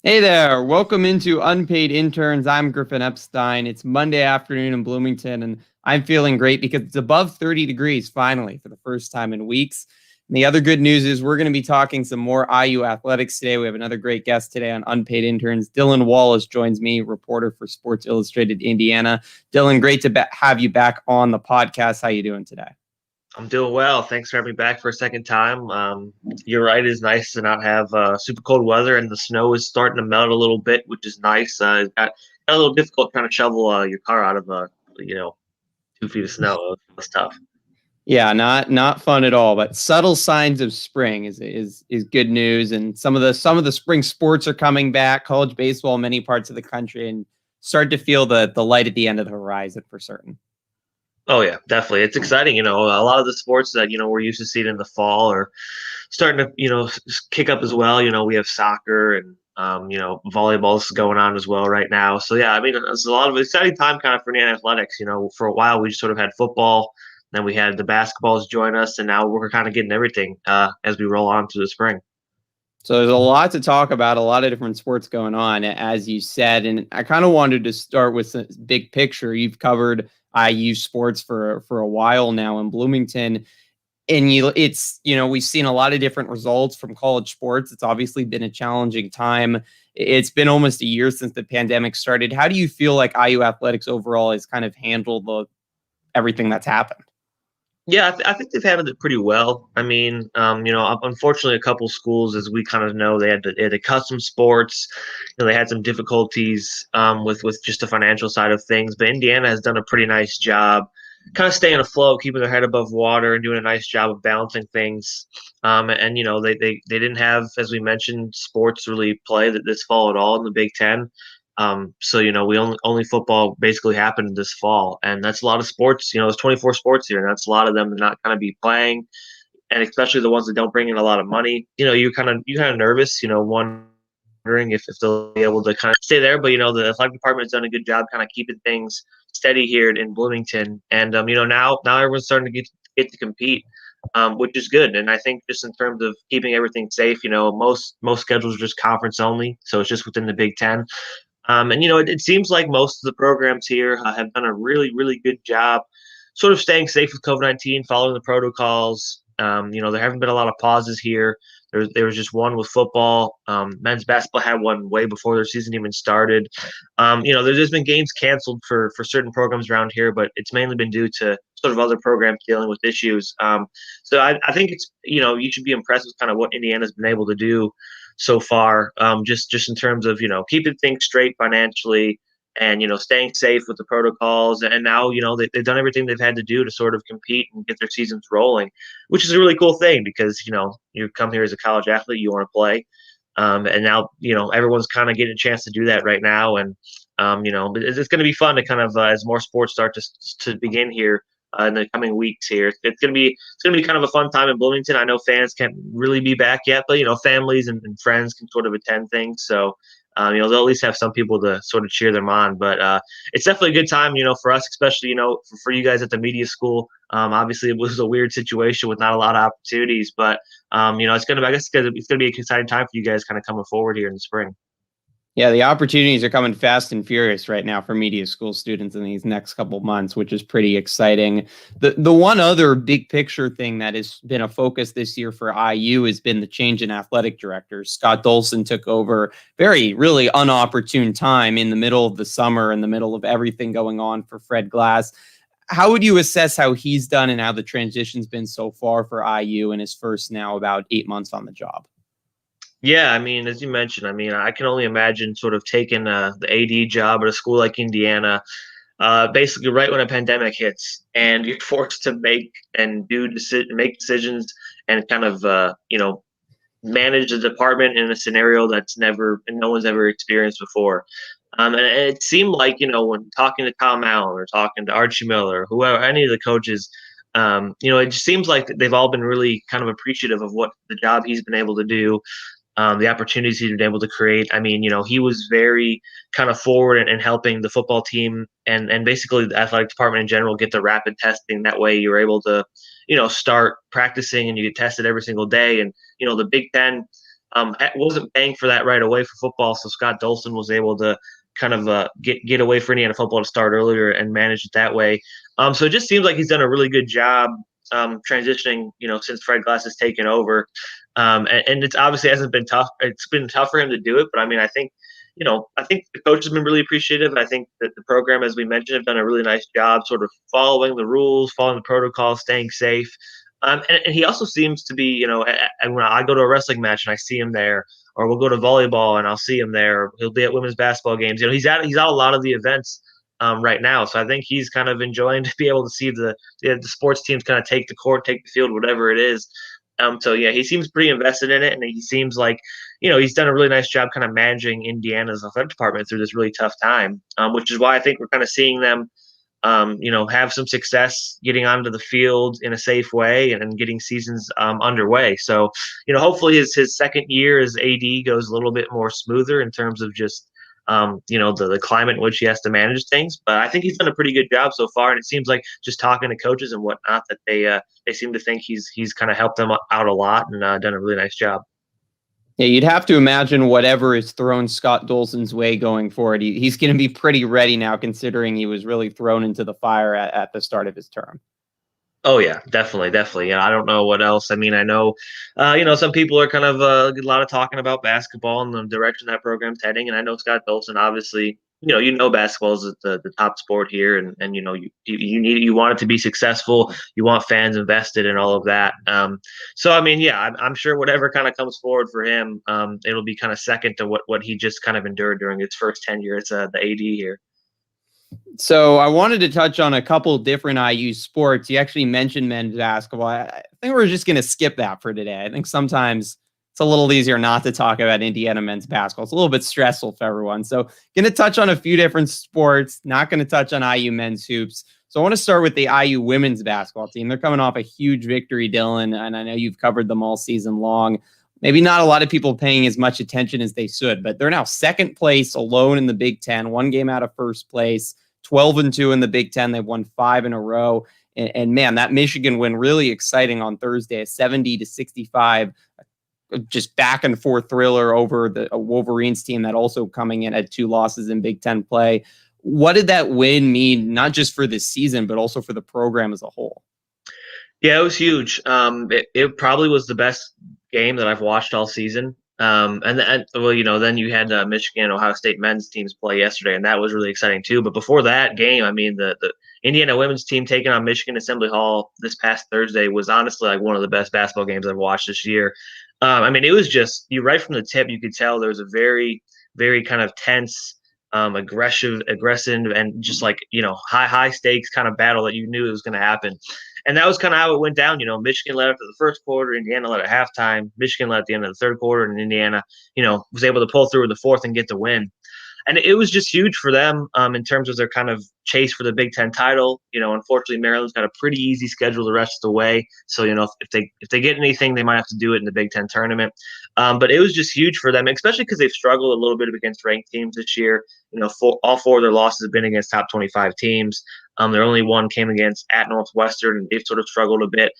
Hey there, welcome into Unpaid Interns. I'm Griffin Epstein. It's Monday afternoon in Bloomington, and I'm feeling great because it's above 30 degrees finally for the first time in weeks. And the other good news is we're going to be talking some more IU athletics today. We have another great guest today on Unpaid Interns. Dylan Wallace joins me, reporter for Sports Illustrated Indiana. Dylan, great to have you back on the podcast. How you doing today? I'm doing well. Thanks for having me back for a second time. You're right. It's nice to not have super cold weather, and the snow is starting to melt a little bit, which is nice. Got a little difficult trying to shovel your car out of 2 feet of snow. It's tough. Yeah, not fun at all, but subtle signs of spring is good news. And some of the spring sports are coming back. College baseball in many parts of the country, and start to feel the light at the end of the horizon for certain. Oh yeah, definitely. It's exciting. A lot of the sports that we're used to seeing in the fall are starting to kick up as well. We have soccer and volleyball's going on as well right now. So yeah, I mean it's a lot of exciting time kind of for Indiana athletics. For a while we just sort of had football, then we had the basketballs join us, and now we're kind of getting everything as we roll on to the spring. So there's a lot to talk about, a lot of different sports going on, as you said. And I kind of wanted to start with the big picture. You've covered IU sports for a while now in Bloomington. And we've seen a lot of different results from college sports. It's obviously been a challenging time. It's been almost a year since the pandemic started. How do you feel like IU athletics overall has kind of handled everything that's happened? Yeah, I think they've handled it pretty well. I mean, unfortunately, a couple schools, as we kind of know, they had to custom sports. They had some difficulties with just the financial side of things. But Indiana has done a pretty nice job, kind of staying afloat, keeping their head above water, and doing a nice job of balancing things. And they didn't have, as we mentioned, sports really play this fall at all in the Big Ten. So we only football basically happened this fall, and that's a lot of sports. There's 24 sports here, and that's a lot of them to not kind of be playing, and especially the ones that don't bring in a lot of money. You're kind of nervous. Wondering if they'll be able to kind of stay there. But the athletic department has done a good job kind of keeping things steady here in Bloomington, and now everyone's starting to get to compete. Which is good, and I think just in terms of keeping everything safe, most schedules are just conference only, so it's just within the Big Ten. And it seems like most of the programs here have done a really, really good job, sort of staying safe with COVID-19, following the protocols. There haven't been a lot of pauses here. There was just one with football. Men's basketball had one way before their season even started. There's been games canceled for certain programs around here, but it's mainly been due to sort of other programs dealing with issues. So I think it's you should be impressed with kind of what Indiana's been able to do so far, just in terms of keeping things straight financially and staying safe with the protocols. And now they've done everything they've had to do to sort of compete and get their seasons rolling, which is a really cool thing because you come here as a college athlete, you want to play, and now everyone's kind of getting a chance to do that right now. And it's going to be fun to kind of as more sports start to begin here in the coming weeks here. It's gonna be kind of a fun time in Bloomington. I know fans can't really be back yet, but families and friends can sort of attend things. So they'll at least have some people to sort of cheer them on. But it's definitely a good time, for us, especially for you guys at the media school. Obviously, it was a weird situation with not a lot of opportunities, but it's gonna I guess it's gonna be an exciting time for you guys kind of coming forward here in the spring. Yeah, the opportunities are coming fast and furious right now for media school students in these next couple months, which is pretty exciting. The one other big picture thing that has been a focus this year for IU has been the change in athletic directors. Scott Dolson took over very really unopportune time in the middle of the summer, in the middle of everything going on for Fred Glass. How would you assess how he's done and how the transition's been so far for IU in his first now about 8 months on the job? Yeah, I mean, as you mentioned, I mean, I can only imagine sort of taking the AD job at a school like Indiana, basically right when a pandemic hits, and you're forced to make decisions and kind of manage the department in a scenario that's no one's ever experienced before. And it seemed like when talking to Tom Allen or talking to Archie Miller, or whoever, any of the coaches. It just seems like they've all been really kind of appreciative of what the job he's been able to do, the opportunities he's been able to create. I mean, he was very kind of forward in helping the football team and basically the athletic department in general get the rapid testing. That way you're able to, start practicing and you get tested every single day. And, the Big Ten, wasn't paying for that right away for football, so Scott Dolson was able to kind of get away for Indiana football to start earlier and manage it that way. So it just seems like he's done a really good job transitioning, since Fred Glass has taken over. And it's obviously hasn't been tough. It's been tough for him to do it, but I mean, I think the coach has been really appreciative. I think that the program, as we mentioned, have done a really nice job sort of following the rules, following the protocol, staying safe. And he also seems to be, and when I go to a wrestling match and I see him there, or we'll go to volleyball and I'll see him there. He'll be at women's basketball games. He's at a lot of the events right now. So I think he's kind of enjoying to be able to see the sports teams kind of take the court, take the field, whatever it is. So yeah, he seems pretty invested in it, and he seems like he's done a really nice job kind of managing Indiana's athletic department through this really tough time, which is why I think we're kind of seeing them, have some success getting onto the field in a safe way and getting seasons underway. So hopefully his second year as AD goes a little bit more smoother in terms of just the climate in which he has to manage things. But I think he's done a pretty good job so far, and it seems like just talking to coaches and whatnot that they seem to think he's kind of helped them out a lot and done a really nice job. Yeah, you'd have to imagine whatever is thrown Scott Dolson's way going forward, he's going to be pretty ready now, considering he was really thrown into the fire at the start of his term. Oh yeah, definitely. I don't know what else. I mean, I know, some people are kind of a lot of talking about basketball and the direction that program's heading. And I know Scott Dolson, obviously, basketball is the top sport here, and you want it to be successful. You want fans invested in all of that. So I mean, yeah, I'm sure whatever kind of comes forward for him, it'll be kind of second to what he just kind of endured during his first tenure as the AD here. So I wanted to touch on a couple different IU sports. You actually mentioned men's basketball. I think we're just going to skip that for today. I think sometimes it's a little easier not to talk about Indiana men's basketball. It's a little bit stressful for everyone. So going to touch on a few different sports, not going to touch on IU men's hoops. So I want to start with the IU women's basketball team. They're coming off a huge victory, Dylan, and I know you've covered them all season long. Maybe not a lot of people paying as much attention as they should, but they're now second place alone in the Big Ten, one game out of first place. 12-2 in the Big Ten. They've won 5 in a row. And man, that Michigan win really exciting on Thursday, a 70-65, just back and forth thriller over the Wolverines team that also coming in at 2 losses in Big Ten play. What did that win mean, not just for this season, but also for the program as a whole? Yeah, it was huge. It probably was the best game that I've watched all season. Then you had Michigan, Ohio State men's teams play yesterday, and that was really exciting too. But before that game, I mean, the Indiana women's team taking on Michigan Assembly Hall this past Thursday was honestly like one of the best basketball games I've watched this year. I mean, it was just right from the tip, you could tell there was a very, very kind of tense, aggressive, and just like high stakes kind of battle that you knew it was going to happen. And that was kind of how it went down. Michigan led after the first quarter, Indiana led at halftime. Michigan led at the end of the third quarter, and Indiana, was able to pull through in the fourth and get the win. And it was just huge for them in terms of their kind of chase for the Big Ten title. Unfortunately, Maryland's got a pretty easy schedule the rest of the way. So, if they get anything, they might have to do it in the Big Ten tournament. But it was just huge for them, especially because they've struggled a little bit against ranked teams this year. All 4 of their losses have been against top 25 teams. Their only one came against at Northwestern, and they've sort of struggled a bit.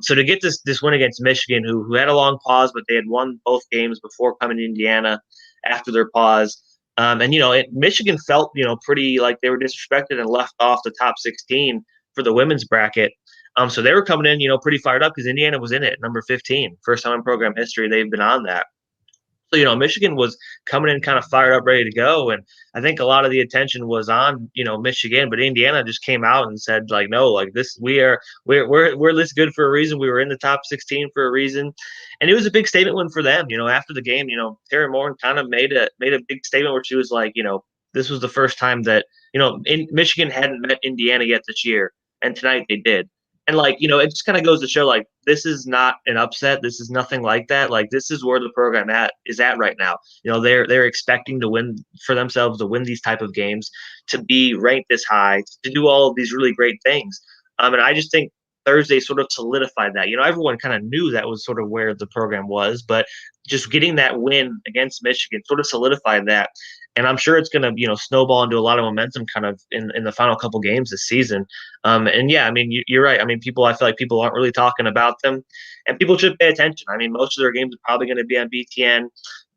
So to get this win against Michigan, who had a long pause, but they had won both games before coming to Indiana after their pause. Michigan felt, pretty like they were disrespected and left off the top 16 for the women's bracket. So they were coming in, pretty fired up because Indiana was in it at number 15. First time in program history they've been on that. So, Michigan was coming in kind of fired up, ready to go. And I think a lot of the attention was on, Michigan, but Indiana just came out and said, like, no, like this, we're this good for a reason. We were in the top 16 for a reason. And it was a big statement win for them. After the game, Tara Moore kind of made a big statement where she was like, this was the first time that, Michigan hadn't met Indiana yet this year. And tonight they did. And it just kind of goes to show this is not an upset. This is nothing like that. This is where the program is at right now. They're expecting to win for themselves, to win these type of games, to be ranked this high, to do all of these really great things. And I just think Thursday sort of solidified that. Everyone kind of knew that was sort of where the program was, but just getting that win against Michigan sort of solidified that. And I'm sure it's going to, snowball into a lot of momentum kind of in the final couple games this season. And yeah, I mean, you're right. I mean, I feel like people aren't really talking about them, and people should pay attention. I mean, most of their games are probably going to be on BTN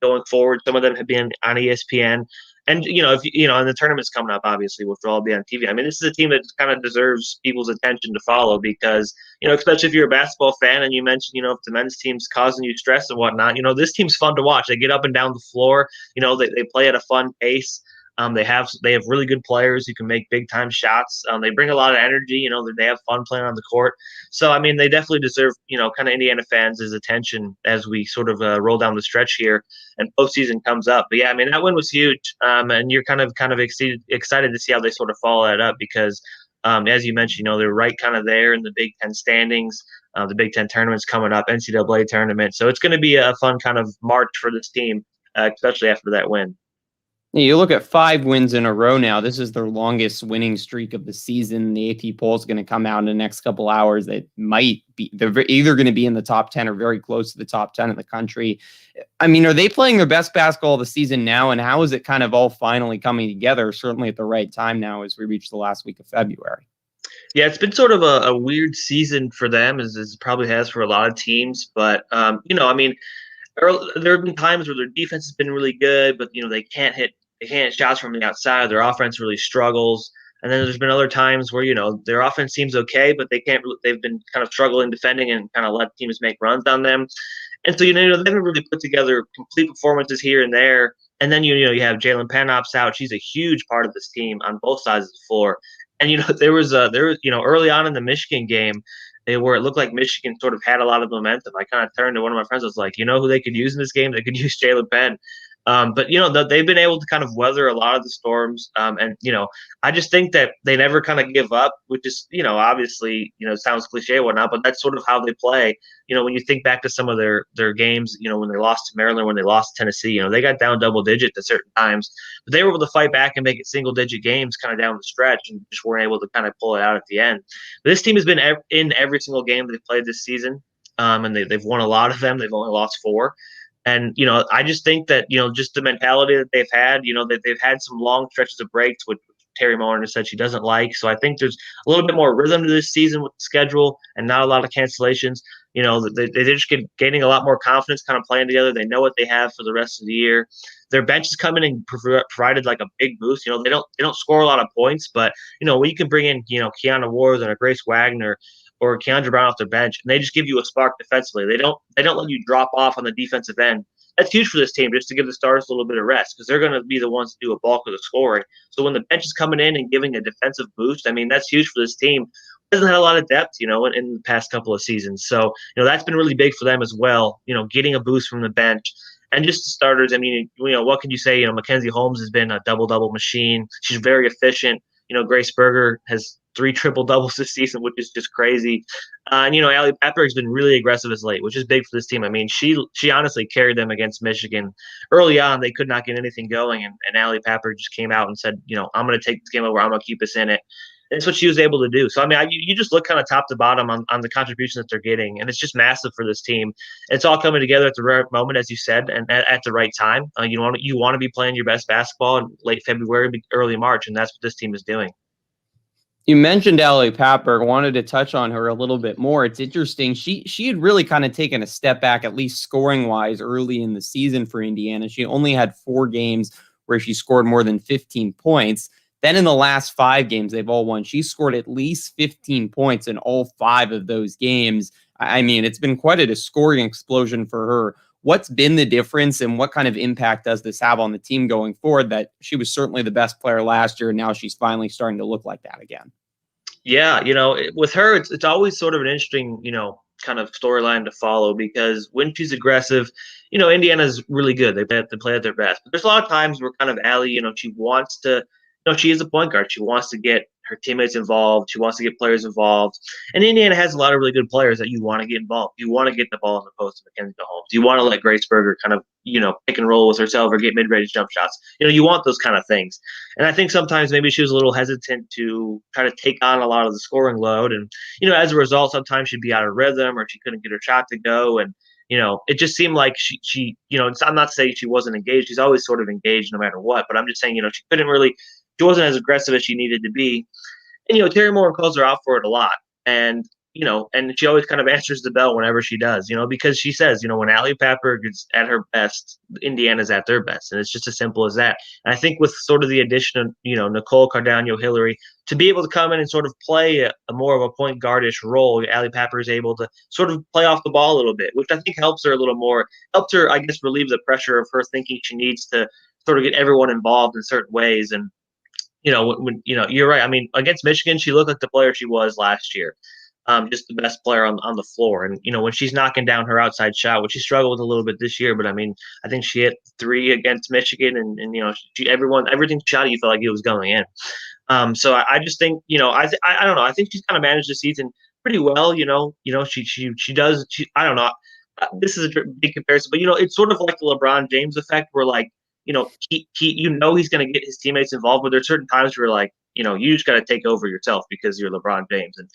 going forward. Some of them have been on ESPN. And, if and the tournament's coming up, obviously, which will all be on TV. I mean, this is a team that kind of deserves people's attention to follow because, especially if you're a basketball fan and you mentioned, if the men's team's causing you stress and whatnot, this team's fun to watch. They get up and down the floor. They play at a fun pace. They have really good players who can make big time shots. They bring a lot of energy. They have fun playing on the court. So I mean, they definitely deserve kind of Indiana fans' attention as we sort of roll down the stretch here and postseason comes up. But yeah, I mean that win was huge, and you're kind of excited to see how they sort of follow that up because as you mentioned, they're right kind of there in the Big Ten standings. The Big Ten tournament's coming up, NCAA tournament. So it's going to be a fun kind of march for this team, especially after that win. You look at 5 wins in a row now. This is their longest winning streak of the season. The AP poll is going to come out in the next couple hours. They're either going to be in the top 10 or very close to the top 10 in the country. I mean, are they playing their best basketball of the season now? And how is it kind of all finally coming together, certainly at the right time now as we reach the last week of February? Yeah, it's been sort of a weird season for them, as it probably has for a lot of teams. But, I mean, there have been times where their defense has been really good, but, they can't hit shots from the outside. Their offense really struggles. And then there's been other times where, their offense seems okay, but they've been kind of struggling defending and kind of let teams make runs on them. And so, they haven't really put together complete performances here and there. And then, you have Jalen Panop's out. She's a huge part of this team on both sides of the floor. And, there was early on in the Michigan game, where it looked like Michigan sort of had a lot of momentum. I kind of turned to one of my friends. I was like, who they could use in this game? They could use Jalen Penn. But they've been able to kind of weather a lot of the storms. And I just think that they never kind of give up, which is, obviously, sounds cliche or whatnot, but that's sort of how they play. When you think back to some of their games, when they lost to Maryland, when they lost to Tennessee, they got down double digits at certain times, but they were able to fight back and make it single digit games kind of down the stretch and just weren't able to kind of pull it out at the end. But this team has been in every single game they've played this season. And they've won a lot of them. They've only lost 4. And, I just think that, just the mentality that they've had, that they've had some long stretches of breaks, which Terry Moore said she doesn't like. So I think there's a little bit more rhythm to this season with the schedule and not a lot of cancellations. They're just gaining a lot more confidence kind of playing together. They know what they have for the rest of the year. Their bench is coming and provided like a big boost. They don't score a lot of points, but, when you can bring in, Kiana Ward and a Grace Wagner or Keandra Brown off their bench, and they just give you a spark defensively. They don't let you drop off on the defensive end. That's huge for this team, just to give the stars a little bit of rest, because they're going to be the ones to do a bulk of the scoring. So when the bench is coming in and giving a defensive boost, I mean, that's huge for this team. It doesn't have a lot of depth, in the past couple of seasons. So, that's been really big for them as well, getting a boost from the bench. And just the starters, I mean, what can you say? Mackenzie Holmes has been a double-double machine. She's very efficient. Grace Berger has 3 triple-doubles this season, which is just crazy. And, Allie Papper has been really aggressive as late, which is big for this team. I mean, she honestly carried them against Michigan. Early on, they could not get anything going, and Allie Papper just came out and said, I'm going to take this game over. I'm going to keep us in it. And that's what she was able to do. So, I mean, you just look kind of top to bottom on the contributions that they're getting, and it's just massive for this team. It's all coming together at the right moment, as you said, and at the right time. You want to be playing your best basketball in late February, early March, and that's what this team is doing. You mentioned Allie Papper. Wanted to touch on her a little bit more. It's interesting. She had really kind of taken a step back, at least scoring wise, early in the season for Indiana. She only had 4 games where she scored more than 15 points. Then in the last 5 games, they've all won. She scored at least 15 points in all 5 of those games. I mean, it's been quite a scoring explosion for her. What's been the difference, and what kind of impact does this have on the team going forward? That she was certainly the best player last year, and now she's finally starting to look like that again. Yeah, with her, it's always sort of an interesting, kind of storyline to follow, because when she's aggressive, Indiana's really good. They play at their best. But there's a lot of times where kind of Allie, she wants to, she is a point guard. She wants to get her teammates involved. She wants to get players involved. And Indiana has a lot of really good players that you want to get involved. You want to get the ball in the post of Mackenzie Holmes. You want to let Grace Berger kind of, pick and roll with herself or get mid-range jump shots. You want those kind of things. And I think sometimes maybe she was a little hesitant to try to take on a lot of the scoring load. And, as a result, sometimes she'd be out of rhythm or she couldn't get her shot to go. And, it just seemed like she I'm not saying she wasn't engaged. She's always sort of engaged no matter what. But I'm just saying, she wasn't as aggressive as she needed to be. And, Terry Moore calls her out for it a lot. And, and she always kind of answers the bell whenever she does, because she says, when Allie Papberg is at her best, Indiana's at their best. And it's just as simple as that. And I think with sort of the addition of, Nicole Cardano Hillary to be able to come in and sort of play a more of a point guardish role, Allie Papberg is able to sort of play off the ball a little bit, which I think helps her a little more, helped her, I guess, relieve the pressure of her thinking she needs to sort of get everyone involved in certain ways. And, when you're right. I mean, against Michigan, she looked like the player she was last year. Just the best player on the floor. And, when she's knocking down her outside shot, which she struggled with a little bit this year, but I mean, I think she hit 3 against Michigan and everything shot at you felt like it was going in. So I just think, I don't know. I think she's kind of managed the season pretty well. She does. I don't know. This is a big comparison, but it's sort of like the LeBron James effect, where like, he's going to get his teammates involved, but there's certain times where like, you just got to take over yourself because you're LeBron James. And,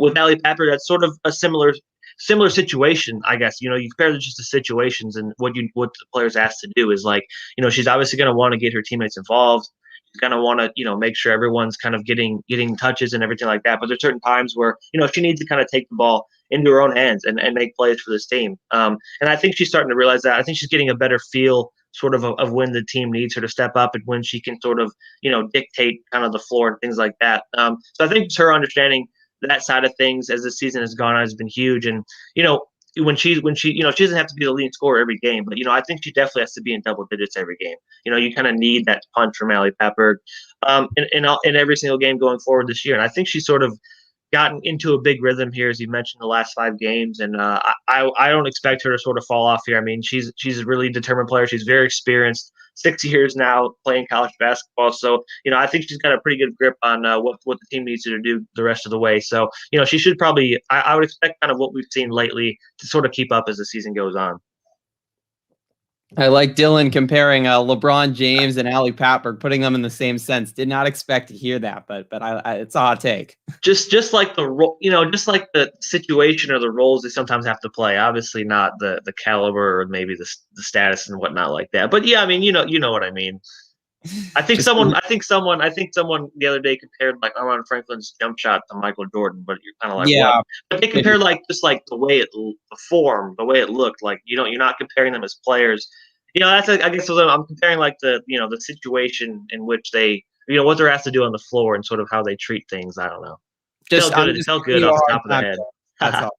with Allie Papberg, that's sort of a similar situation, I guess. You compare just the situations, and what the player's asked to do is like, she's obviously going to want to get her teammates involved. She's going to want to, make sure everyone's kind of getting touches and everything like that. But there's certain times where, she needs to kind of take the ball into her own hands and make plays for this team. And I think she's starting to realize that. I think she's getting a better feel sort of when the team needs her to step up and when she can sort of, dictate kind of the floor and things like that. So I think it's her understanding that side of things as the season has gone on has been huge. And, when she she doesn't have to be the leading scorer every game, but, I think she definitely has to be in double digits every game. You kind of need that punch from Allie Papberg in every single game going forward this year. And I think she's sort of gotten into a big rhythm here, as you mentioned, the last 5 games. And I don't expect her to sort of fall off here. I mean, she's a really determined player. She's very experienced, 6 years now playing college basketball. So, I think she's got a pretty good grip on what the team needs her to do the rest of the way. So, she should probably, I would expect kind of what we've seen lately to sort of keep up as the season goes on. I like Dylan comparing LeBron James and Allie Papberg, putting them in the same sense. Did not expect to hear that, but it's a hot take. Just like the role, just like the situation or the roles they sometimes have to play. Obviously, not the caliber or maybe the status and whatnot like that. But yeah, I mean, you know what I mean. I think someone the other day compared like Armand Franklin's jump shot to Michael Jordan, but you're kind of like, yeah. What? But they compared like just like the way the form, the way it looked. Like you're not comparing them as players. That's I guess I'm comparing like the the situation in which they what they're asked to do on the floor and sort of how they treat things. I don't know. It felt good off the top of the head. That's all.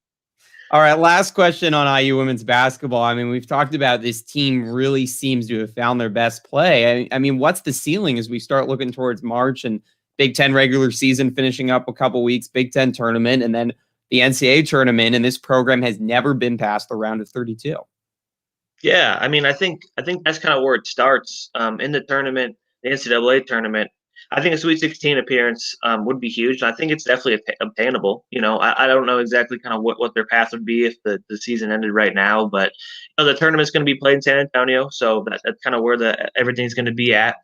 All right, last question on IU women's basketball. I mean, we've talked about this team really seems to have found their best play. I mean, what's the ceiling as we start looking towards March and Big Ten regular season finishing up a couple weeks, Big Ten tournament, and then the NCAA tournament, and this program has never been past the round of 32. Yeah, I mean, I think that's kind of where it starts in the tournament, the NCAA tournament. I think a Sweet 16 appearance would be huge. I think it's definitely obtainable. I don't know exactly kind of what their path would be if the season ended right now, but the tournament's going to be played in San Antonio, so that's kind of where everything's going to be at.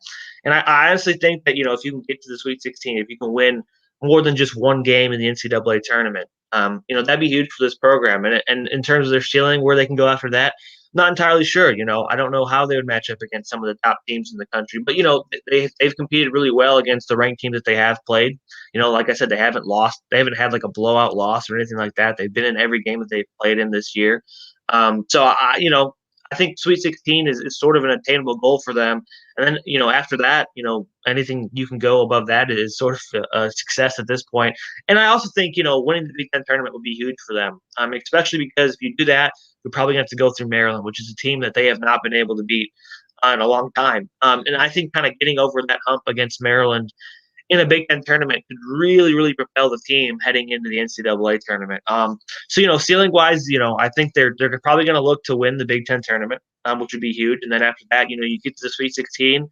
And I honestly think that if you can get to the Sweet 16, if you can win more than just one game in the NCAA tournament, that'd be huge for this program. And in terms of their ceiling, where they can go after that, not entirely sure. I don't know how they would match up against some of the top teams in the country, but they've competed really well against the ranked teams that they have played. Like I said, they haven't lost. They haven't had like a blowout loss or anything like that. They've been in every game that they've played in this year. So I think Sweet 16 is sort of an attainable goal for them. And then, after that, anything you can go above that is sort of a success at this point. And I also think, winning the Big Ten tournament would be huge for them, especially because if you do that, you're probably going to have to go through Maryland, which is a team that they have not been able to beat in a long time. And I think kind of getting over that hump against Maryland in a Big Ten tournament could really, really propel the team heading into the NCAA tournament. So, ceiling-wise, I think they're probably going to look to win the Big Ten tournament, which would be huge. And then after that, you get to the Sweet 16,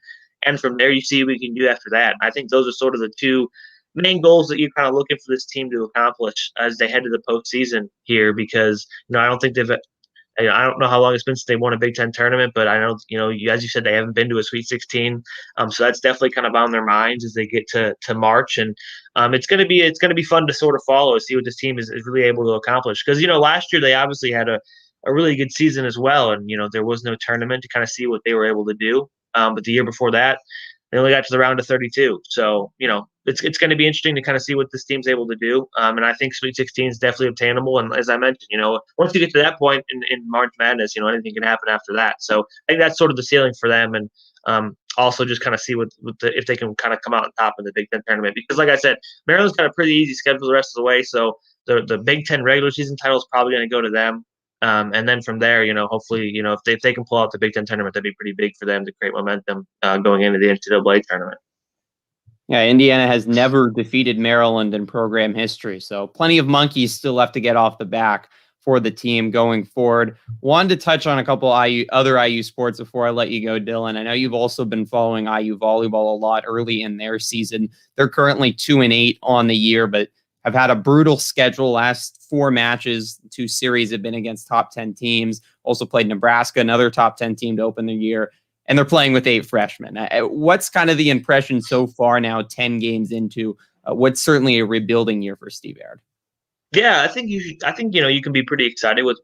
and from there you see what we can do after that. I think those are sort of the two main goals that you're kind of looking for this team to accomplish as they head to the postseason here? Because I don't think I don't know how long it's been since they won a Big Ten tournament, but I know, as you said, they haven't been to a Sweet 16. So that's definitely kind of on their minds as they get to March, and it's going to be fun to sort of follow, see what this team is really able to accomplish. Because last year they obviously had a really good season as well, and there was no tournament to kind of see what they were able to do. But the year before that, they only got to the round of 32. So, it's going to be interesting to kind of see what this team's able to do. And I think Sweet 16 is definitely obtainable. And as I mentioned, once you get to that point in March Madness, anything can happen after that. So I think that's sort of the ceiling for them. And also just kind of see if they can kind of come out on top of the Big Ten tournament. Because like I said, Maryland's got a pretty easy schedule the rest of the way. So the Big Ten regular season title is probably going to go to them. And then from there, hopefully, if they can pull out the Big Ten tournament, that'd be pretty big for them to create momentum going into the NCAA tournament. Yeah, Indiana has never defeated Maryland in program history, so plenty of monkeys still left to get off the back for the team going forward. Wanted to touch on a couple other IU sports before I let you go, Dylan. I know you've also been following IU volleyball a lot early in their season. They're currently 2-8 on the year, but have had a brutal schedule. Last 4 matches, 2 series have been against top 10 teams. Also played Nebraska, another top 10 team to open the year. And they're playing with 8 freshmen. What's kind of the impression so far now, 10 games into what's certainly a rebuilding year for Steve Aird? Yeah, I think you can be pretty excited with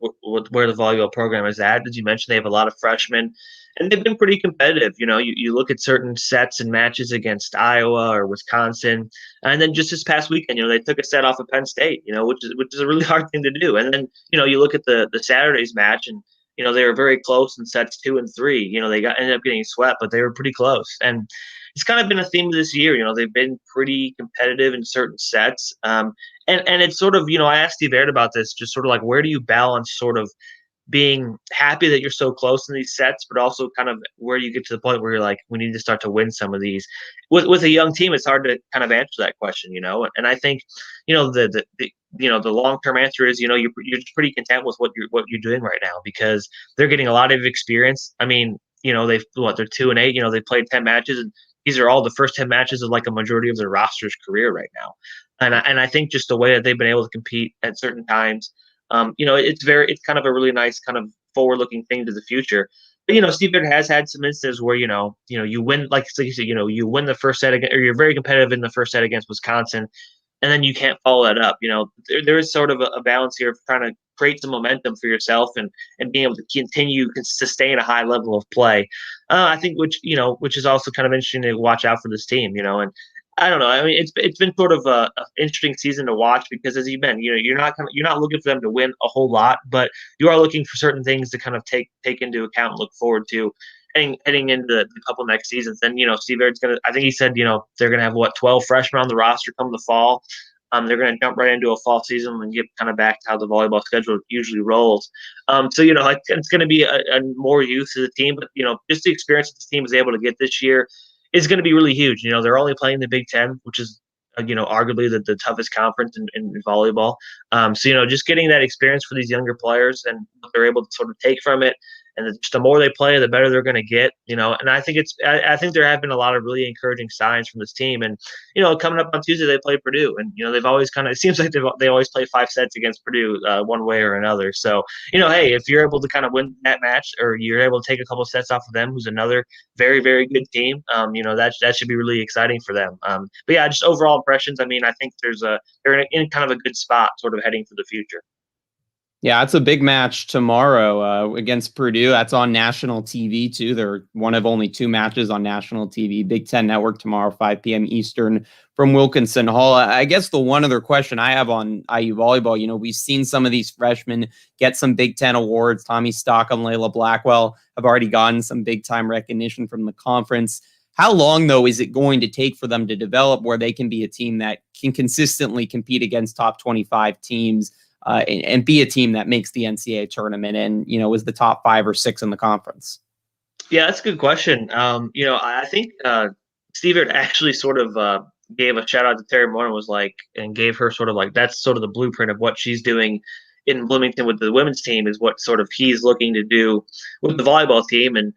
where the volleyball program is at. As you mentioned, they have a lot of freshmen, and they've been pretty competitive. You look at certain sets and matches against Iowa or Wisconsin, and then just this past weekend, they took a set off of Penn State, which is a really hard thing to do. And then you look at the Saturday's match, and they were very close in sets 2 and 3. They ended up getting swept, but they were pretty close. And it's kind of been a theme of this year. They've been pretty competitive in certain sets. And it's sort of, I asked Steve Aird about this, just sort of like, where do you balance sort of being happy that you're so close in these sets, but also kind of where you get to the point where you're like, we need to start to win some of these. With a young team, it's hard to kind of answer that question, And I think, the long-term answer is, you're just pretty content with what you're doing right now, because they're getting a lot of experience. I mean, they're 2-8. They played 10 matches, and these are all the first 10 matches of like a majority of their roster's career right now. And I think just the way that they've been able to compete at certain times, it's kind of a really nice kind of forward-looking thing to the future. But Steve Aird has had some instances where you win, like you said, you win the first set or you're very competitive in the first set against Wisconsin, and then you can't follow that up. There is sort of a balance here of trying to create some momentum for yourself and being able to continue to sustain a high level of play. I think which is also kind of interesting to watch out for this team. And I don't know. I mean, it's been sort of a interesting season to watch, because as you've been, you're not looking for them to win a whole lot, but you are looking for certain things to kind of take into account and look forward to heading into the couple next seasons. Then Steve Aird's I think he said they're gonna have 12 freshmen on the roster come the fall. They're going to jump right into a fall season and get kind of back to how the volleyball schedule usually rolls. So it's going to be a more youth to the team, but just the experience that this team is able to get this year is going to be really huge. They're only playing the Big Ten, which is arguably the toughest conference in volleyball. So just getting that experience for these younger players and what they're able to sort of take from it, and just the more they play, the better they're going to get. And I think I think there have been a lot of really encouraging signs from this team. And coming up on Tuesday they play Purdue, and they've always it seems like they always play 5 sets against Purdue one way or another. So hey, if you're able to kind of win that match, or you're able to take a couple sets off of them, who's another very, very good team, that should be really exciting for them. But yeah, just overall impressions. I mean, I think they're in kind of a good spot, sort of heading for the future. Yeah, it's a big match tomorrow against Purdue. That's on national TV, too. They're one of only 2 matches on national TV. Big Ten Network tomorrow, 5 p.m. Eastern from Wilkinson Hall. I guess the one other question I have on IU volleyball, we've seen some of these freshmen get some Big Ten awards. Tommy Stockham, Layla Blackwell have already gotten some big-time recognition from the conference. How long, though, is it going to take for them to develop where they can be a team that can consistently compete against top 25 teams? And be a team that makes the NCAA tournament and, is the top 5 or 6 in the conference? Yeah, that's a good question. I think Steve Aird actually sort of gave a shout out to Terry Moore and gave her sort of like, that's sort of the blueprint of what she's doing in Bloomington with the women's team, is what sort of he's looking to do with the volleyball team. And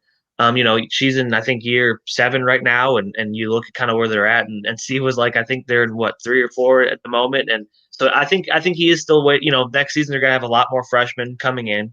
She's in, I think, year 7 right now, and you look at kind of where they're at, and Steve was like, I think they're in what, 3 or 4 at the moment, and so I think he is still wait. Next season they're gonna have a lot more freshmen coming in,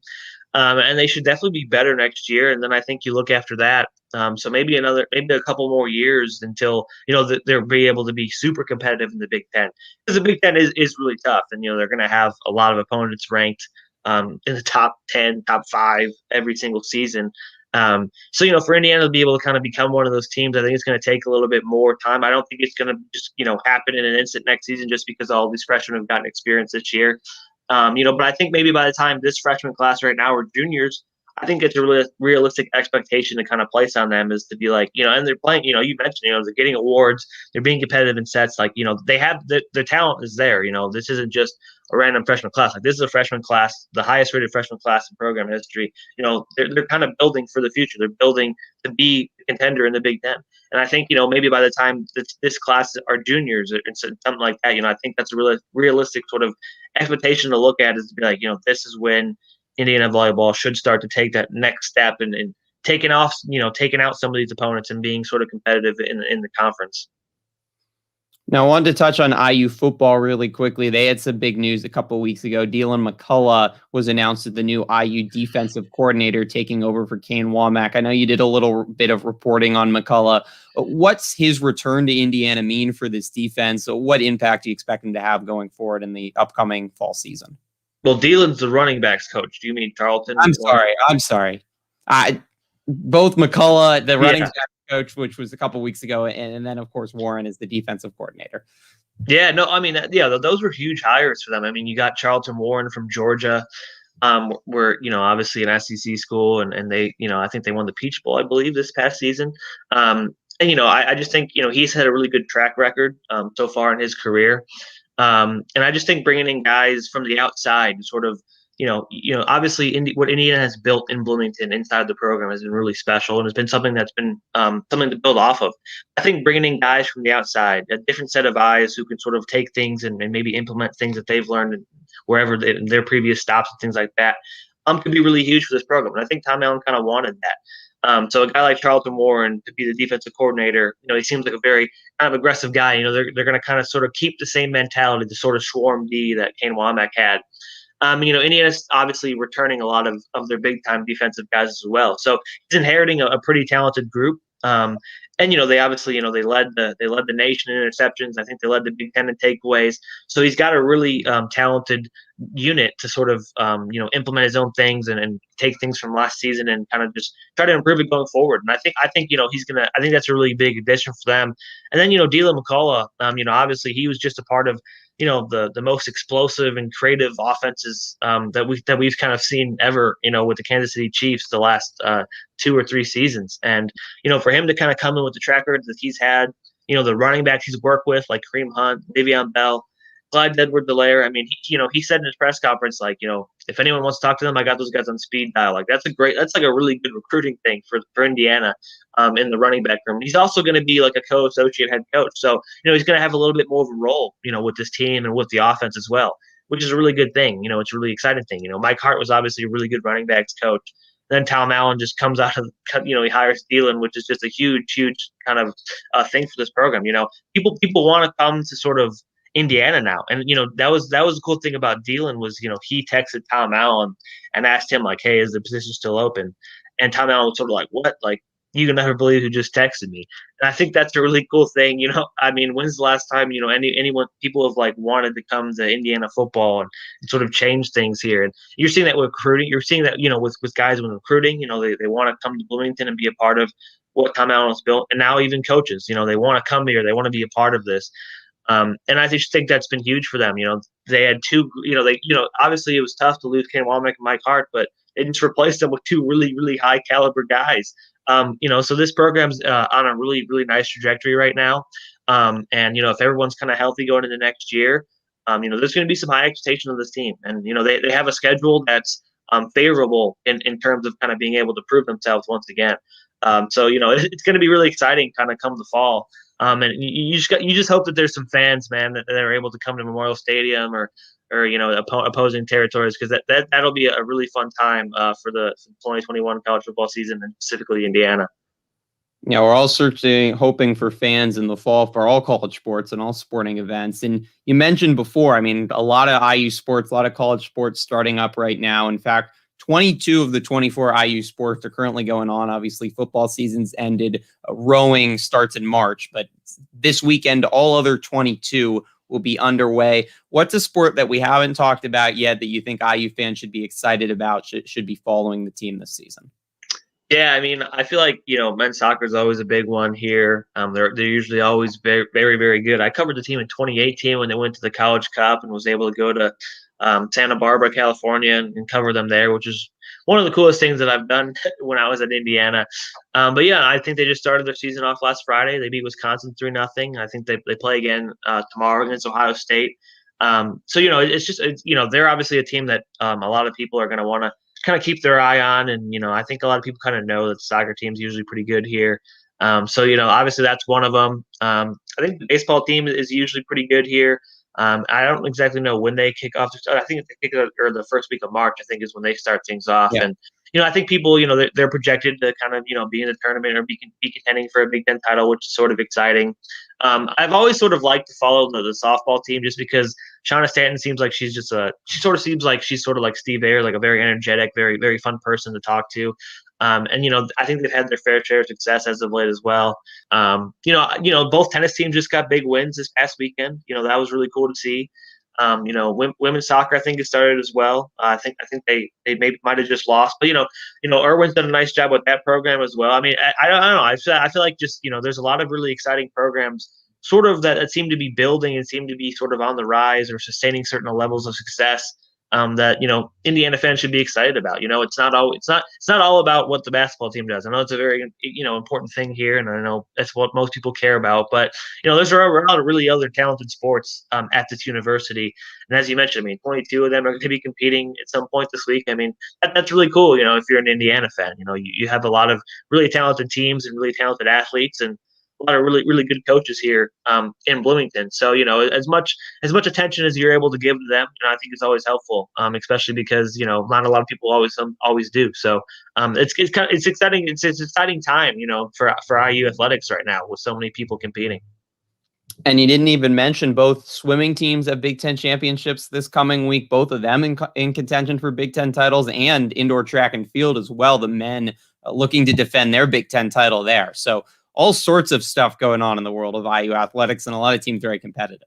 and they should definitely be better next year. And then I think you look after that. So maybe a couple more years until they'll be able to be super competitive in the Big Ten, because the Big Ten is really tough, and they're going to have a lot of opponents ranked in the top 10, top 5 every single season. So for Indiana to be able to kind of become one of those teams, I think it's going to take a little bit more time. I don't think it's going to just happen in an instant next season, just because all these freshmen have gotten experience this year. But I think maybe by the time this freshman class right now are juniors, I think it's a really realistic expectation to kind of place on them, is to be like, and they're playing, you mentioned, they're getting awards, they're being competitive in sets, like, they have the talent is there. This isn't just a random freshman class. Like, this is a freshman class, the highest rated freshman class in program history. They're kind of building for the future. They're building to be a contender in the Big Ten. And I think, maybe by the time this class are juniors or something like that, I think that's a really realistic sort of expectation to look at, is to be like, this is when Indiana volleyball should start to take that next step and taking out some of these opponents and being sort of competitive in the conference. Now, I wanted to touch on IU football really quickly. They had some big news a couple of weeks ago. Dylan McCullough was announced as the new IU defensive coordinator, taking over for Kane Womack. I know you did a little bit of reporting on McCullough. What's his return to Indiana mean for this defense? What impact do you expect him to have going forward in the upcoming fall season? Well, Dylan's the running backs coach. Do you mean Charlton? I'm sorry. Both McCullough, the running back coach, which was a couple weeks ago, and then, of course, Warren is the defensive coordinator. Yeah, no, I mean, those were huge hires for them. I mean, you got Charlton Warren from Georgia, where, obviously an SEC school, and they, I think they won the Peach Bowl, I believe, this past season. And, I just think, he's had a really good track record so far in his career. And I just think bringing in guys from the outside, sort of, obviously what Indiana has built in Bloomington inside the program has been really special, and has been something that's been something to build off of. I think bringing in guys from the outside, a different set of eyes who can sort of take things and maybe implement things that they've learned wherever in their previous stops and things like that, could be really huge for this program. And I think Tom Allen kind of wanted that. So a guy like Charlton Warren to be the defensive coordinator, he seems like a very kind of aggressive guy. They're going to kind of sort of keep the same mentality, the sort of swarm D that Kane Womack had. Indiana's obviously returning a lot of their big-time defensive guys as well. So he's inheriting a pretty talented group. And they obviously, they led the nation in interceptions. I think they led the Big Ten in takeaways. So he's got a really talented unit to sort of implement his own things and take things from last season and kind of just try to improve it going forward. And I think I think that's a really big addition for them. And then Dylan McCullough, obviously he was just a part of the most explosive and creative offenses that we've kind of seen ever, with the Kansas City Chiefs the last 2 or 3 seasons. And for him to kind of come in with the track record that he's had, the running backs he's worked with, like Kareem Hunt, Davion Bell, Clyde Edward-Delaire. I mean, he said in his press conference, like, if anyone wants to talk to them, I got those guys on speed dial. Like, that's like a really good recruiting thing for Indiana in the running back room. He's also going to be like a co-associate head coach. So, he's going to have a little bit more of a role, with this team and with the offense as well, which is a really good thing. It's a really exciting thing. Mike Hart was obviously a really good running backs coach. Then Tom Allen just comes out of, he hires Thielen, which is just a huge kind of thing for this program. People want to come to sort of Indiana now. And, that was the cool thing about Dylan was, he texted Tom Allen and asked him, like, hey, is the position still open? And Tom Allen was sort of like, what? Like, you can never believe who just texted me. And I think that's a really cool thing. I mean, when's the last time, people have like wanted to come to Indiana football and sort of change things here. And you're seeing that with recruiting. You're seeing that, with guys with recruiting, they want to come to Bloomington and be a part of what Tom Allen has built. And now even coaches, they want to come here. They want to be a part of this. And I just think that's been huge for them. They had two, obviously it was tough to lose Kane Womack and Mike Hart, but they just replaced them with 2 really, really high caliber guys. So this program's on a really, really nice trajectory right now. And, if everyone's kind of healthy going into next year, there's going to be some high expectation of this team. And, they have a schedule that's favorable in terms of kind of being able to prove themselves once again. So, it's going to be really exciting kind of come the fall. And you just hope that there's some fans, man, that are able to come to Memorial Stadium or or opposing territories, because that'll be a really fun time for the 2021 college football season, and specifically Indiana. Yeah, we're all hoping for fans in the fall for all college sports and all sporting events. And you mentioned before, I mean, a lot of IU sports, a lot of college sports starting up right now. In fact, 22 of the 24 IU sports are currently going on. Obviously, football season's ended. Rowing starts in March, but this weekend, all other 22 will be underway. What's a sport that we haven't talked about yet that you think IU fans should be excited about, should be following the team this season? Yeah, I mean, I feel like, men's soccer is always a big one here. They're usually always very, very, very good. I covered the team in 2018 when they went to the College Cup and was able to go to Santa Barbara, California, and cover them there, which is one of the coolest things that I've done when I was at Indiana. But yeah, I think they just started their season off last Friday. They beat Wisconsin 3-0. I think they play again tomorrow against Ohio State. So they're obviously a team that a lot of people are going to want to kind of keep their eye on, and I think a lot of people kind of know that the soccer team's usually pretty good here. So obviously that's one of them. I think the baseball team is usually pretty good here. I don't exactly know when they kick off. I think they kick or the first week of March, I think, is when they start things off. Yeah. And I think people, they're projected to kind of be in the tournament or be contending for a Big Ten title, which is sort of exciting. I've always sort of liked to follow the softball team just because Shauna Stanton seems like she sort of seems like she's sort of like Steve Ayer, like a very energetic, very, very fun person to talk to. And I think they've had their fair share of success as of late as well. Both tennis teams just got big wins this past weekend. That was really cool to see. Women's soccer, I think, has started as well. I think they might have just lost, but Irwin's done a nice job with that program as well. I mean, I don't know. I feel like just there's a lot of really exciting programs, sort of that seem to be building and seem to be sort of on the rise or sustaining certain levels of success. That Indiana fans should be excited about. It's not all about what the basketball team does. I know it's a very important thing here, and I know that's what most people care about. But there's a lot of really other talented sports at this university, and as you mentioned, I mean, 22 of them are going to be competing at some point this week. I mean, that's really cool. If you're an Indiana fan, you have a lot of really talented teams and really talented athletes, and a lot of really, really good coaches here in Bloomington. So, as much attention as you're able to give to them, I think is always helpful, especially because, not a lot of people always do. So it's exciting. It's an exciting time, for IU athletics right now with so many people competing. And you didn't even mention both swimming teams at Big Ten championships this coming week, both of them in contention for Big Ten titles, and indoor track and field as well. The men looking to defend their Big Ten title there. So all sorts of stuff going on in the world of IU athletics, and a lot of teams very competitive.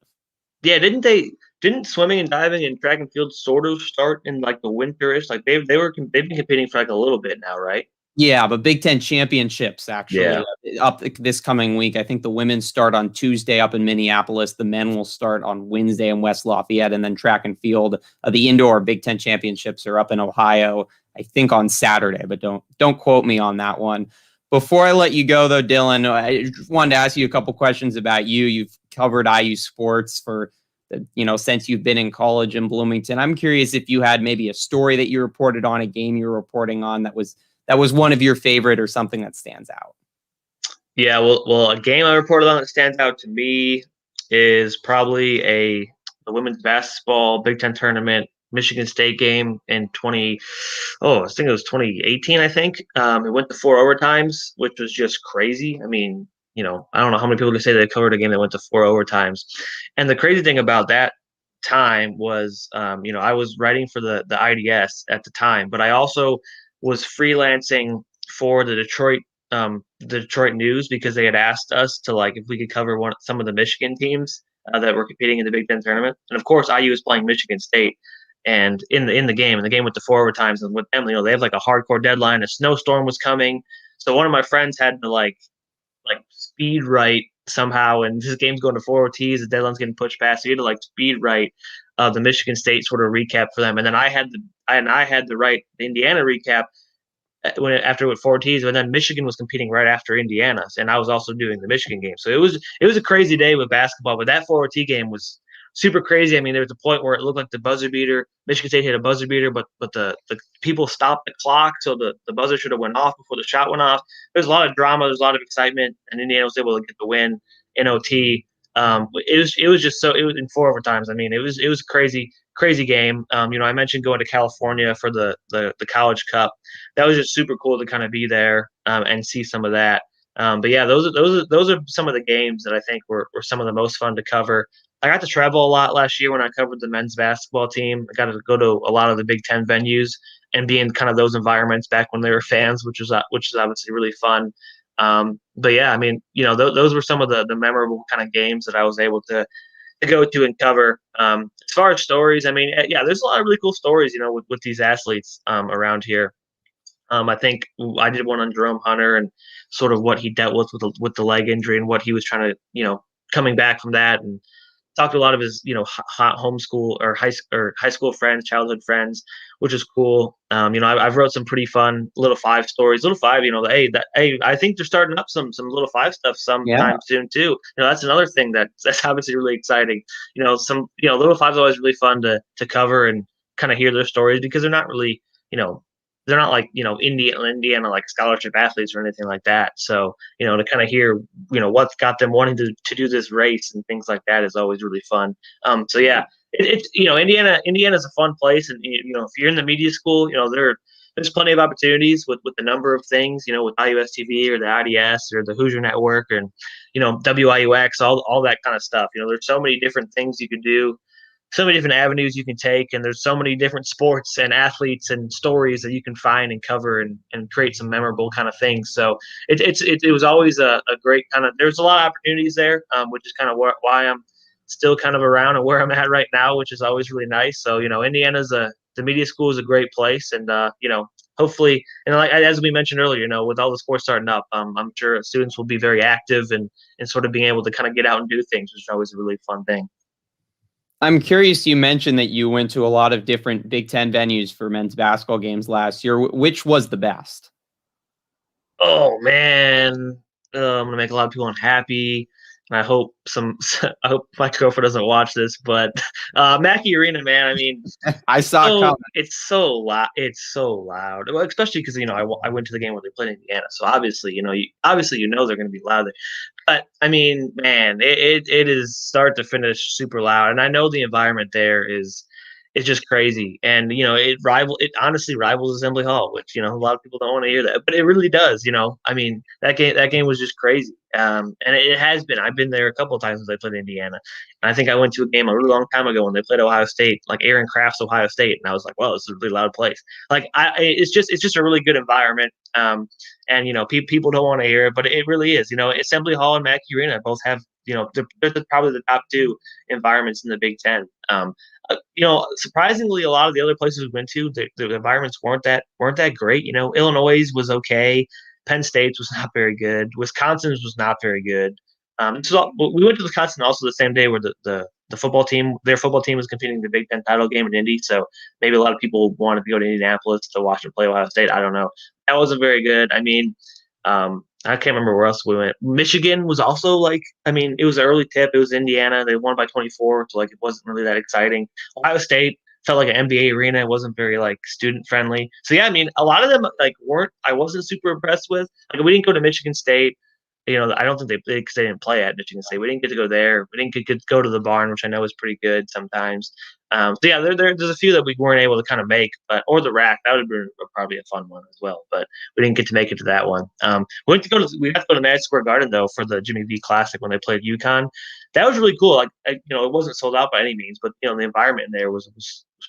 Yeah, didn't swimming and diving and track and field sort of start in like the winterish? Like they've been competing for like a little bit now, right? Yeah, but Big Ten championships actually up this coming week. I think the women start on Tuesday up in Minneapolis. The men will start on Wednesday in West Lafayette, and then track and field. The indoor Big Ten championships are up in Ohio, I think, on Saturday, but don't quote me on that one. Before I let you go, though, Dylan, I just wanted to ask you a couple questions about you. You've covered IU sports for, since you've been in college in Bloomington. I'm curious if you had maybe a story that you reported on, a game you were reporting on that was one of your favorite or something that stands out. Yeah, well, a game I reported on that stands out to me is probably the women's basketball Big Ten tournament Michigan State game in I think it was 2018, I think. It went to 4 overtimes, which was just crazy. I mean, I don't know how many people can say they covered a game that went to 4 overtimes. And the crazy thing about that time was, I was writing for the IDS at the time, but I also was freelancing for the Detroit News, because they had asked us to, like, if we could cover some of the Michigan teams that were competing in the Big Ten tournament. And of course, IU was playing Michigan State. And in the game went to 4 overtimes, and with them, they have like a hardcore deadline. A snowstorm was coming, so one of my friends had to like speed write somehow, and this game's going to 4 OTs. The deadline's getting pushed past, so he had to like speed write the Michigan State sort of recap for them, and then I had to write the Indiana recap after it went 4 OTs, and then Michigan was competing right after Indiana, and I was also doing the Michigan game. So it was a crazy day with basketball, but that 4 OT game was super crazy. I mean, there was a point where it looked like the buzzer beater. Michigan State hit a buzzer beater, but the people stopped the clock, so the buzzer should have went off before the shot went off. There's a lot of drama. There's a lot of excitement, and Indiana was able to get the win in OT. It was in 4 overtimes. I mean, it was crazy crazy game. I mentioned going to California for the College Cup. That was just super cool to kind of be there and see some of that. But yeah, those are some of the games that I think were some of the most fun to cover. I got to travel a lot last year when I covered the men's basketball team. I got to go to a lot of the Big Ten venues and be in kind of those environments back when they were fans, which is obviously really fun. But yeah, I mean, those were some of the memorable kind of games that I was able to go to and cover. As far as stories, I mean, yeah, there's a lot of really cool stories, with these athletes around here. I think I did one on Jerome Hunter and sort of what he dealt with the leg injury and what he was trying to, coming back from that, and talked to a lot of his, homeschool or high school friends, childhood friends, which is cool. I've wrote some pretty fun little five stories. Little five, hey, I think they're starting up some little five stuff Yeah. sometime soon too. That's another thing that's obviously really exciting. Little five's always really fun to cover and kind of hear their stories because they're not really, they're not like Indiana like scholarship athletes or anything like that. So to kind of hear what's got them wanting to do this race and things like that is always really fun. So yeah, it's Indiana's a fun place, and if you're in the media school, there's plenty of opportunities with the number of things, with IUS TV or the IDS or the Hoosier Network and WIUX, all that kind of stuff. There's so many different things you can do, so many different avenues you can take, and there's so many different sports and athletes and stories that you can find and cover and create some memorable kind of things. So it was always a great kind of, there's a lot of opportunities there, which is kind of why I'm still kind of around and where I'm at right now, which is always really nice. So Indiana's the media school is a great place, and hopefully, and like as we mentioned earlier, with all the sports starting up, I'm sure students will be very active and sort of being able to kind of get out and do things, which is always a really fun thing. I'm curious, you mentioned that you went to a lot of different Big Ten venues for men's basketball games last year. Which was the best? Oh man, I'm gonna make a lot of people unhappy. And I hope I hope my girlfriend doesn't watch this, but Mackey Arena, man. I mean, I saw it coming. it's so loud. It's so loud, well, especially because I went to the game where they played in Indiana, so obviously they're going to be loud there. But I mean, man, it is start to finish super loud, and I know the environment there is it's just crazy, and it honestly rivals Assembly Hall, which a lot of people don't want to hear that, but it really does. I mean, that game was just crazy, and it has been. I've been there a couple of times when they played Indiana, and I think I went to a game a really long time ago when they played Ohio State, like Aaron Craft's Ohio State, and I was like, well, this is a really loud place. Like it's just a really good environment, and people don't want to hear it, but it really is. Assembly Hall and Mackey Arena both have they're probably the top two environments in the Big Ten. Surprisingly, a lot of the other places we went to, the environments weren't that great. Illinois was okay. Penn State's was not very good. Wisconsin's was not very good. So we went to Wisconsin also the same day where the football team, their football team, was competing in the Big Ten title game in Indy. So maybe a lot of people wanted to go to Indianapolis to watch them play Ohio State. I don't know. That wasn't very good. I mean, I can't remember where else we went. Michigan was also it was an early tip. It was Indiana. They won by 24, so it wasn't really that exciting. Ohio State felt like an NBA arena. It wasn't very student friendly. So yeah, I mean, a lot of them weren't. I wasn't super impressed with. We didn't go to Michigan State. I don't think because they didn't play at Michigan State. We didn't get to go there. We didn't get to go to the barn, which I know is pretty good sometimes. So yeah, there's a few that we weren't able to kind of make, or the rack. That would have been probably a fun one as well, but we didn't get to make it to that one. We had to go to Madison Square Garden though for the Jimmy V Classic when they played UConn. That was really cool. It wasn't sold out by any means, but the environment in there was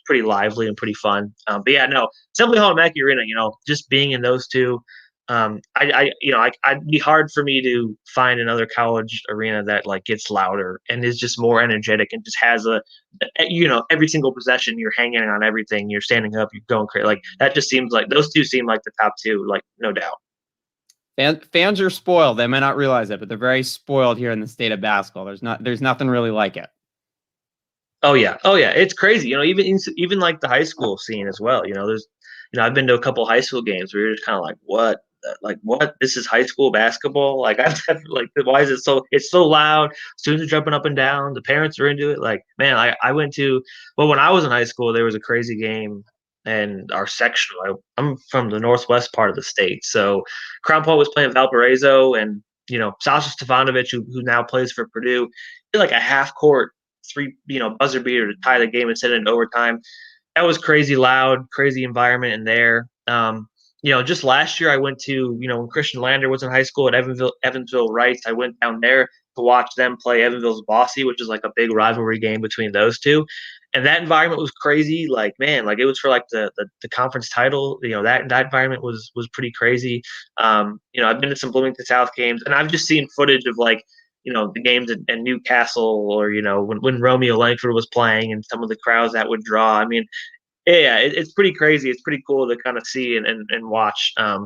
pretty lively and pretty fun. But yeah, no, Assembly Hall and Mackey Arena. Just being in those two. I'd be hard for me to find another college arena that gets louder and is just more energetic and just has every single possession you're hanging on everything, you're standing up, you're going crazy. That just seems like those two seem like the top two, no doubt. Fans are spoiled. They may not realize it, but they're very spoiled here in the state of basketball. There's nothing really like it. Oh yeah, it's crazy. Even like the high school scene as well. I've been to a couple high school games where you're just kind of like, what? What? This is high school basketball? Why is it so? It's so loud. Students are jumping up and down. The parents are into it. Man, I went to when I was in high school, there was a crazy game, and our sectional. I'm from the northwest part of the state, so Crown Point was playing Valparaiso, and Sasha Stefanovic, who now plays for Purdue, did a half court buzzer beater to tie the game and send it into overtime. That was crazy loud, crazy environment in there. Just last year I went to, when Christian Lander was in high school at Evansville Rice, I went down there to watch them play Evansville's Bossy, which is like a big rivalry game between those two. And that environment was crazy. Like, man, like it was for like the conference title. That environment was pretty crazy. I've been to some Bloomington South games, and I've just seen footage of like, the games at Newcastle, or when Romeo Langford was playing, and some of the crowds that would draw. I mean, yeah, it's pretty crazy. It's pretty cool to kind of see and watch. I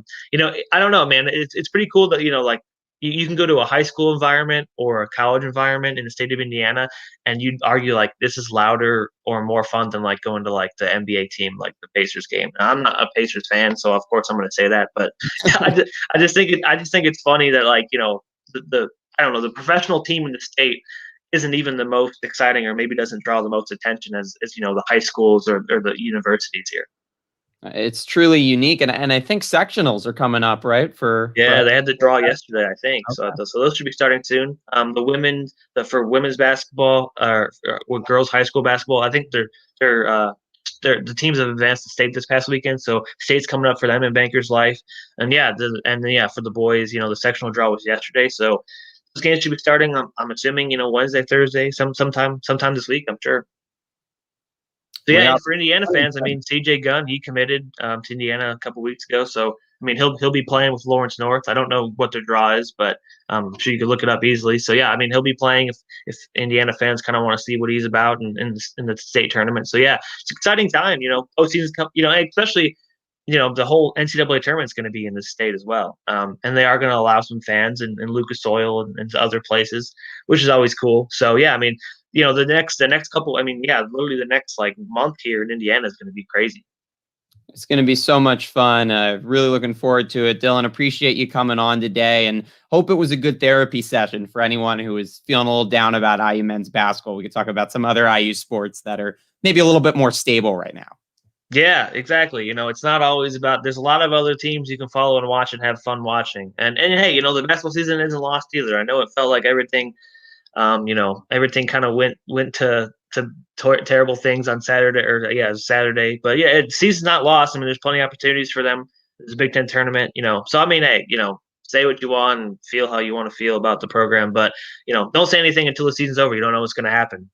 don't know, man. It's pretty cool that like you can go to a high school environment or a college environment in the state of Indiana, and you'd argue like this is louder or more fun than like going to like the NBA team, like the Pacers game. Now, I'm not a Pacers fan, so of course I'm going to say that, but I just think it's funny that like the I don't know, the professional team in the state isn't even the most exciting, or maybe doesn't draw the most attention as the high schools or the universities here. It's truly unique, and I think sectionals are coming up, right? They had the draw yesterday, I think. Okay. So those should be starting soon. For women's basketball or girls high school basketball, I think the teams have advanced to state this past weekend, so state's coming up for them in Bankers Life, and for the boys, the sectional draw was yesterday, so those games should be starting. I'm assuming Wednesday, Thursday, sometime this week, I'm sure. So and for Indiana fans, I mean, CJ Gunn, he committed to Indiana a couple weeks ago. So I mean, he'll be playing with Lawrence North. I don't know what their draw is, but I'm sure you could look it up easily. So yeah, I mean, he'll be playing if Indiana fans kind of want to see what he's about in the state tournament. So yeah, it's an exciting time. Postseason's come. Especially the whole NCAA tournament is going to be in this state as well, and they are going to allow some fans in Lucas Oil and other places, which is always cool. So yeah, I mean. The next couple, literally the next like month here in Indiana is going to be crazy. It's going to be so much fun. Really looking forward to it. Dylan, appreciate you coming on today, and hope it was a good therapy session for anyone who is feeling a little down about IU men's basketball. We could talk about some other IU sports that are maybe a little bit more stable right now. Yeah, exactly. It's not always about, there's a lot of other teams you can follow and watch and have fun watching. And hey, the basketball season isn't lost either. I know it felt like everything everything kind of went to terrible things on Saturday, but yeah, season's not lost. I mean, there's plenty of opportunities for them. There's a Big Ten tournament, so I mean, hey, say what you want and feel how you want to feel about the program, but don't say anything until the season's over. You don't know what's going to happen.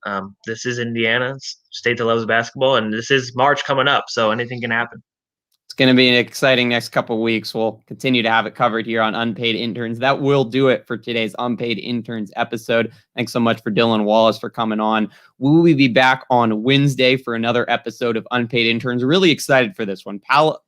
This is Indiana, state that loves basketball, and this is March coming up, so anything can happen. It's going to be an exciting next couple of weeks. We'll continue to have it covered here on Unpaid Interns. That will do it for today's Unpaid Interns episode. Thanks so much for Dylan Wallace for coming on. We will be back on Wednesday for another episode of Unpaid Interns. Really excited for this one. Paula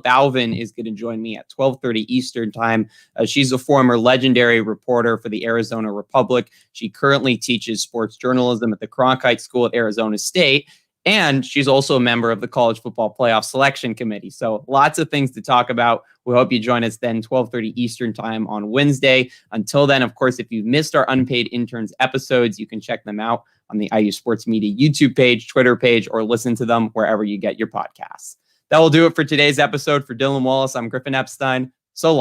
Balvin is going to join me at 12:30 Eastern time. She's a former legendary reporter for the Arizona Republic. She currently teaches sports journalism at the Cronkite School at Arizona State. And she's also a member of the College Football Playoff Selection Committee. So lots of things to talk about. We hope you join us then 12:30 Eastern time on Wednesday. Until then, of course, if you've missed our Unpaid Interns episodes, you can check them out on the IU Sports Media YouTube page, Twitter page, or listen to them wherever you get your podcasts. That will do it for today's episode. For Dylan Wallace, I'm Griffin Epstein.